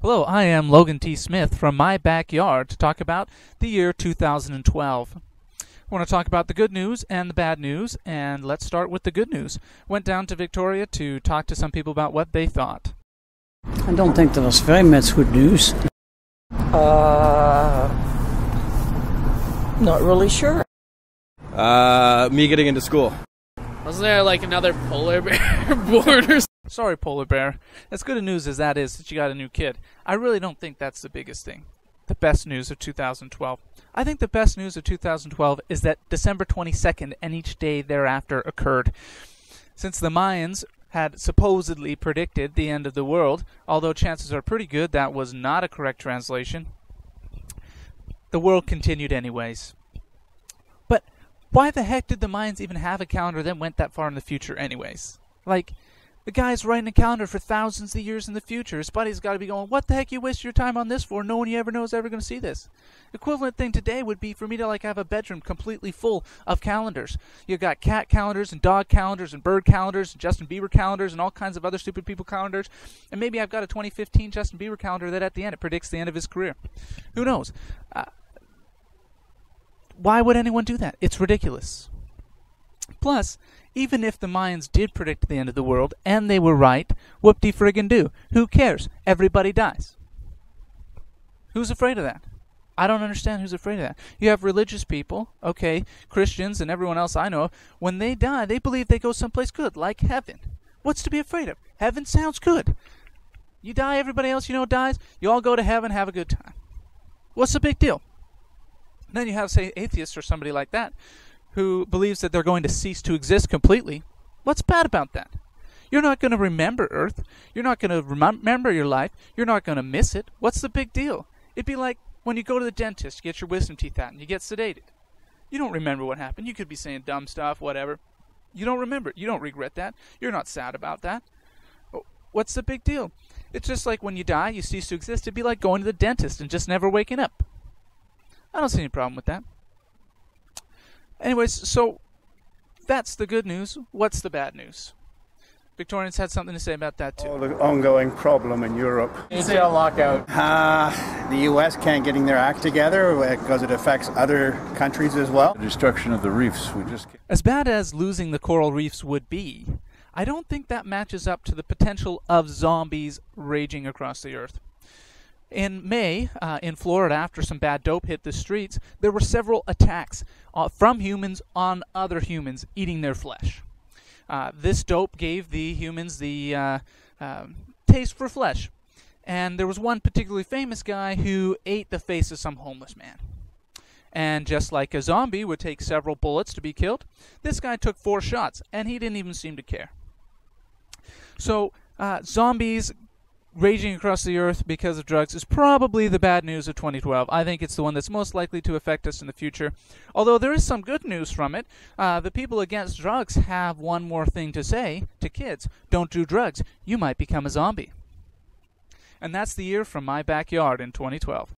Hello, I am Logan T. Smith from my backyard to talk about the year 2012. I want to talk about the good news and the bad news, and let's start with the good news. Went down to Victoria to talk to some people about what they thought. I don't think that was very much good news. Not really sure. Me getting into school. Wasn't there like another polar bear board or something? Sorry, Polar Bear. As good a news as that is that you got a new kid, I really don't think that's the biggest thing. The best news of 2012. I think the best news of 2012 is that December 22nd and each day thereafter occurred. Since the Mayans had supposedly predicted the end of the world, although chances are pretty good that was not a correct translation, the world continued anyways. But why the heck did the Mayans even have a calendar that went that far in the future anyways? Like, the guy's writing a calendar for thousands of years in the future. His buddy's got to be going, what the heck you waste your time on this for? No one you ever know is ever going to see this. Equivalent thing today would be for me to have a bedroom completely full of calendars. You got cat calendars and dog calendars and bird calendars and Justin Bieber calendars and all kinds of other stupid people calendars. And maybe I've got a 2015 Justin Bieber calendar that at the end it predicts the end of his career. Who knows? Why would anyone do that? It's ridiculous. Plus, even if the Mayans did predict the end of the world, and they were right, whoop-de-friggin-do. Who cares? Everybody dies. Who's afraid of that? I don't understand who's afraid of that. You have religious people, okay, Christians and everyone else I know, when they die, they believe they go someplace good, like heaven. What's to be afraid of? Heaven sounds good. You die, everybody else you know dies, you all go to heaven, have a good time. What's the big deal? Then you have, say, atheists or somebody like that, who believes that they're going to cease to exist completely. What's bad about that? You're not going to remember Earth. You're not going to remember your life. You're not going to miss it. What's the big deal? It'd be like when you go to the dentist, you get your wisdom teeth out, and you get sedated. You don't remember what happened. You could be saying dumb stuff, whatever. You don't remember it. You don't regret that. You're not sad about that. What's the big deal? It's just like when you die, you cease to exist. It'd be like going to the dentist and just never waking up. I don't see any problem with that. Anyways, so that's the good news. What's the bad news? Victorians had something to say about that too. Oh, the ongoing problem in Europe. Sale lockout. The U.S. can't getting their act together because it affects other countries as well. The destruction of the reefs. As bad as losing the coral reefs would be, I don't think that matches up to the potential of zombies raging across the earth. In May, in Florida, after some bad dope hit the streets, there were several attacks from humans on other humans eating their flesh. This dope gave the humans the taste for flesh. And there was one particularly famous guy who ate the face of some homeless man. And just like a zombie would take several bullets to be killed, this guy took 4 shots, and he didn't even seem to care. So, zombies raging across the earth because of drugs is probably the bad news of 2012. I think it's the one that's most likely to affect us in the future. Although there is some good news from it. The people against drugs have one more thing to say to kids. Don't do drugs. You might become a zombie. And that's the year from my backyard in 2012.